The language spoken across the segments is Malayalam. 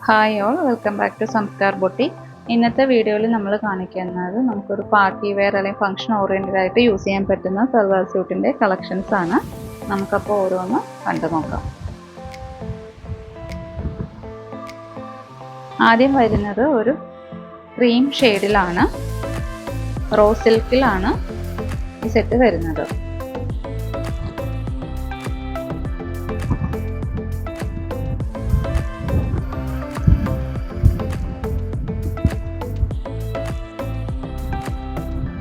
Hi all, welcome back to Samskar boutique. ഇന്നത്തെ വീഡിയോയിൽ നമ്മൾ കാണിക്കുന്നത് നമുക്കൊരു പാർട്ടി വെയർ അല്ലെങ്കിൽ ഫംഗ്ഷൻ ഓറിയൻറ്റഡ് ആയിട്ട് യൂസ് ചെയ്യാൻ പറ്റുന്ന സൽവാർ സ്യൂട്ടിൻ്റെ കളക്ഷൻസ് ആണ്. നമുക്കപ്പോൾ ഓരോന്ന് കണ്ടു നോക്കാം. ആദ്യം വരുന്നത് ഒരു ക്രീം ഷെയ്ഡിലാണ്, റോസ് സിൽക്കിലാണ് ഈ സെറ്റ് വരുന്നത്.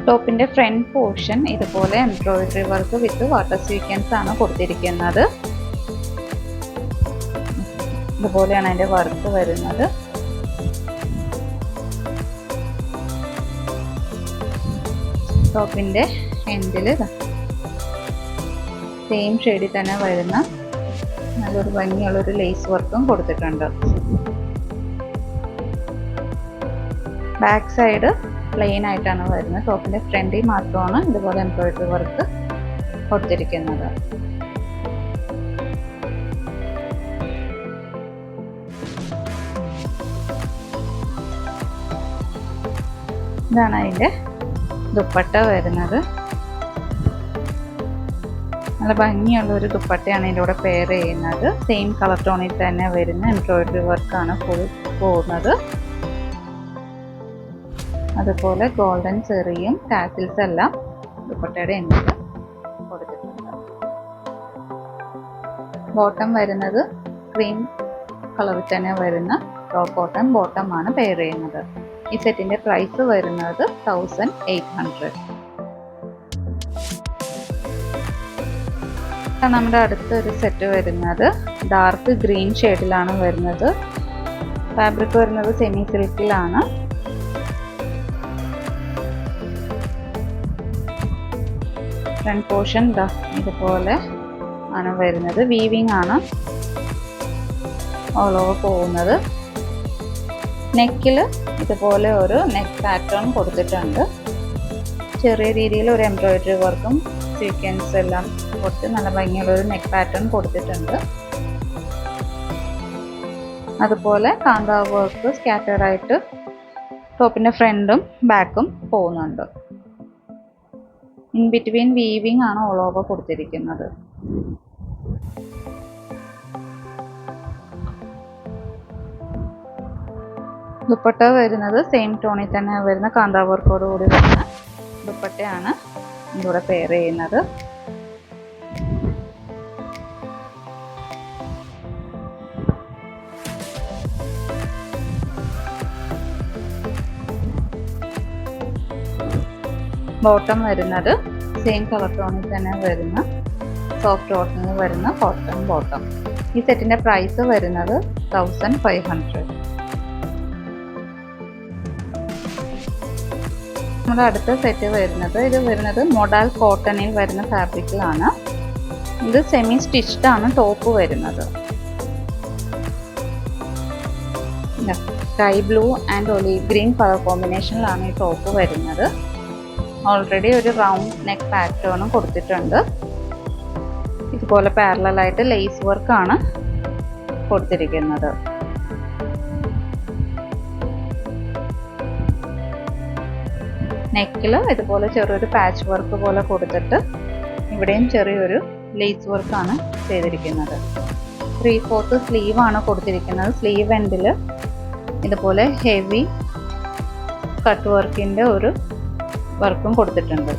ടോപ്പിൻ്റെ ഫ്രണ്ട് പോർഷൻ ഇതുപോലെ embroidery work with water sequence ആണ് കൊടുത്തിരിക്കുന്നത്. ഇതുപോലെയാണ് അതിൻ്റെ വർക്ക് വരുന്നത്. ടോപ്പിൻ്റെ എൻഡിൽ സെയിം ഷെയ്ഡിൽ തന്നെ വരുന്ന നല്ലൊരു ഭംഗിയുള്ളൊരു ലേസ് വർക്കും കൊടുത്തിട്ടുണ്ട്. ബാക്ക് സൈഡ് പ്ലെയിൻ ആയിട്ടാണ് വരുന്നത്. ടോപ്പിൻ്റെ ഫ്രണ്ടിൽ മാത്രമാണ് ഇതുപോലെ എംബ്രോയിഡറി വർക്ക് കൊടുത്തിരിക്കുന്നത്. ഇതാണ് അതിൻ്റെ ദുപ്പട്ട വരുന്നത്. നല്ല ഭംഗിയുള്ള ഒരു ദുപ്പട്ടയാണ് ഇതിൻ്റെ കൂടെ പെയർ ചെയ്യുന്നത്. സെയിം കളർ ടോണിൽ തന്നെ വരുന്ന എംബ്രോയിഡറി വർക്കാണ് ഫുൾ പോകുന്നത്. അതുപോലെ ഗോൾഡൻ ചെറിയും ടാസിൽസ് എല്ലാം ദുപ്പട്ടയുടെ എൻഡിൽ കൊടുത്തിട്ടുണ്ട്. ബോട്ടം വരുന്നത് ക്രീം കളറിൽ തന്നെ വരുന്ന ടോപ്പ് ബോട്ടം ബോട്ടമാണ് പെയർ ചെയ്യുന്നത്. ഈ സെറ്റിൻ്റെ പ്രൈസ് വരുന്നത് 1800. നമ്മുടെ അടുത്തൊരു സെറ്റ് വരുന്നത് ഡാർക്ക് ഗ്രീൻ ഷെയ്ഡിലാണ് വരുന്നത്. ഫാബ്രിക് വരുന്നത് സെമി സിൽക്കിലാണ്. ഫ്രണ്ട് പോർഷൻ ഇതുപോലെ ആണ് വരുന്നത്. വീവിങ് ആണ് ഓൾ ഓവർ പോകുന്നത്. നെക്കിൽ ഇതുപോലെ ഒരു നെക്ക് പാറ്റേൺ കൊടുത്തിട്ടുണ്ട്. ചെറിയ രീതിയിൽ ഒരു എംബ്രോയിഡറി വർക്കും സീക്വൻസ് എല്ലാം കൊടുത്ത് നല്ല ഭംഗിയുള്ളൊരു നെക്ക് പാറ്റേൺ കൊടുത്തിട്ടുണ്ട്. അതുപോലെ കാന്താ വർക്ക് സ്കാറ്റേർഡ് ആയിട്ട് ടോപ്പിൻ്റെ ഫ്രണ്ടും ബാക്കും പോകുന്നുണ്ട്. ഇൻ ബിറ്റ്വീൻ വീവിങ് ആണ് ഓൾ ഓവർ കൊടുത്തിരിക്കുന്നത്. ദുപ്പട്ട വരുന്നത് സെയിം ടോണിൽ തന്നെ വരുന്ന കാന്താ വർക്കോട് കൂടി വരുന്ന ദുപ്പട്ടയാണ് ഇതിലൂടെ പെയർ ചെയ്യുന്നത്. ബോട്ടം വരുന്നത് സെയിം കളർ ടോണിൽ തന്നെ വരുന്ന സോഫ്റ്റ് കോട്ടണിൽ വരുന്ന കോട്ടൺ ബോട്ടം. ഈ സെറ്റിൻ്റെ പ്രൈസ് വരുന്നത് 1500. നമ്മുടെ അടുത്ത സെറ്റ് വരുന്നത് ഇത് വരുന്നത് മൊഡാൽ കോട്ടണിൽ വരുന്ന ഫാബ്രിക്കിലാണ്. ഇത് സെമി സ്റ്റിച്ച്ഡ് ആണ് ടോപ്പ് വരുന്നത്. Sky blue and olive green colour കോമ്പിനേഷനിലാണ് ഈ ടോപ്പ് വരുന്നത്. ഓൾറെഡി ഒരു റൗണ്ട് നെക്ക് പാറ്റേണും കൊടുത്തിട്ടുണ്ട്. ഇതുപോലെ പാരലലായിട്ട് ലേസ് വർക്കാണ് കൊടുത്തിരിക്കുന്നത്. നെക്കിൽ ഇതുപോലെ ചെറിയൊരു പാച്ച് വർക്ക് പോലെ കൊടുത്തിട്ട് ഇവിടെയും ചെറിയൊരു ലേസ് വർക്കാണ് ചെയ്തിരിക്കുന്നത്. 3/4 സ്ലീവ് ആണ് കൊടുത്തിരിക്കുന്നത്. സ്ലീവ് എൻഡിൽ ഇതുപോലെ ഹെവി കട്ട് വർക്കിൻ്റെ ഒരു വർക്കും കൊടുത്തിട്ടുണ്ട്.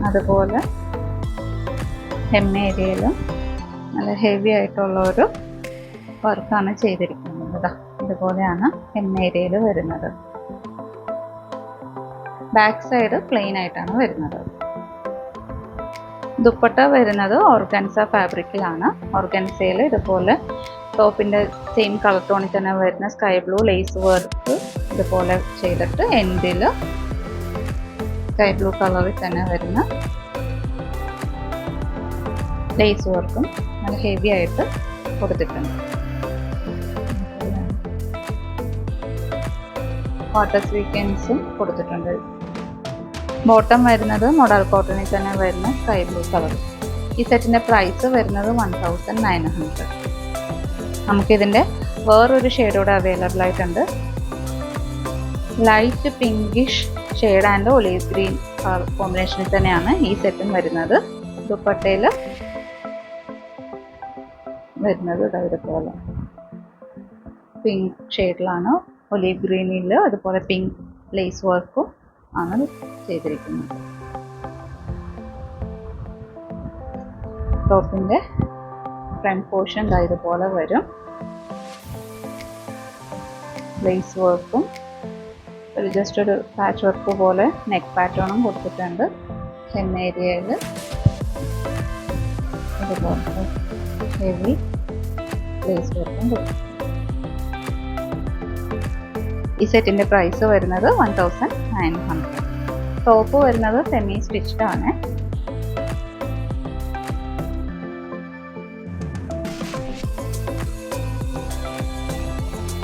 അതുപോലെ ഹെം ഏരിയയിലും നല്ല ഹെവി ആയിട്ടുള്ള ഒരു വർക്കാണ് ചെയ്തിരിക്കുന്നത്. ഇതുപോലെയാണ് ഹെം ഏരിയയിൽ വരുന്നത്. ബാക്ക് സൈഡ് പ്ലെയിൻ ആയിട്ടാണ് വരുന്നത്. ദുപ്പട്ട വരുന്നത് ഓർഗൻസ ഫാബ്രിക്കിലാണ്. ഓർഗൻസയിൽ ഇതുപോലെ ടോപ്പിൻ്റെ സെയിം കളർ ടോണിൽ തന്നെ വരുന്ന സ്കൈ ബ്ലൂ ലേസ് വർക്ക് ഇതുപോലെ ചെയ്തിട്ട് എൻഡിൽ സ്കൈ ബ്ലൂ കളറിൽ തന്നെ വരുന്ന ലേസ് വർക്കും നല്ല ഹെവി ആയിട്ട് കൊടുത്തിട്ടുണ്ട്. വാട്ടർ സ്വീക്വൻസും കൊടുത്തിട്ടുണ്ട്. ബോട്ടം വരുന്നത് മോഡൽ കോട്ടണിൽ തന്നെ വരുന്ന സ്കൈ ബ്ലൂ കളർ. ഈ സെറ്റിൻ്റെ പ്രൈസ് വരുന്നത് 1900. നമുക്കിതിൻ്റെ വേറൊരു ഷെയ്ഡ് കൂടെ അവൈലബിൾ ആയിട്ടുണ്ട്. Light pinkish shade and olive green കോമ്പിനേഷനിൽ തന്നെയാണ് ഈ സെറ്റും വരുന്നത്. ദുപ്പട്ടയിൽ വരുന്നത് ഇതുപോലെ പിങ്ക് ഷെയ്ഡിലാണ്, ഒലീവ് ഗ്രീനിൽ അതുപോലെ പിങ്ക് ലേസ് വർക്കും ആണ് ചെയ്തിരിക്കുന്നത്. ടോപ്പിൻ്റെ ഫ്രണ്ട് പോർഷൻ ഇതുപോലെ വരും. ലേസ് വർക്കും ജസ്റ്റ് ഒരു പാച്ച് വർക്ക് പോലെ നെക്ക് പാറ്റേണും കൊടുത്തിട്ടുണ്ട്. hem ഏരിയയിൽ ഇതുപോലെ ഹെവി ലേസ് വർക്കും കൊടുക്കും. ഈ സെറ്റിൻ്റെ പ്രൈസ് വരുന്നത് 1900. ടോപ്പ് വരുന്നത് സെമി സ്റ്റിച്ച്ഡ് ആണ്.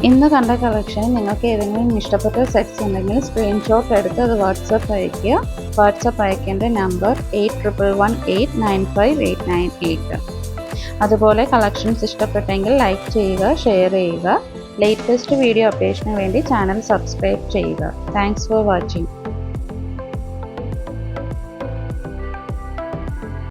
ഇന്ന് കണ്ട കളക്ഷനിൽ നിങ്ങൾക്ക് ഏതെങ്കിലും ഇഷ്ടപ്പെട്ട സെറ്റ്സ് ഉണ്ടെങ്കിൽ സ്ക്രീൻഷോട്ട് എടുത്ത് അത് വാട്സപ്പ് അയയ്ക്കുക. വാട്സപ്പ് അയക്കേണ്ട നമ്പർ 8111895898. അതുപോലെ കളക്ഷൻസ് ഇഷ്ടപ്പെട്ടെങ്കിൽ ലൈക്ക് ചെയ്യുക, ഷെയർ ചെയ്യുക. ലേറ്റസ്റ്റ് വീഡിയോ അപ്ഡേഷന് വേണ്ടി ചാനൽ സബ്സ്ക്രൈബ് ചെയ്യുക. Thanks for watching.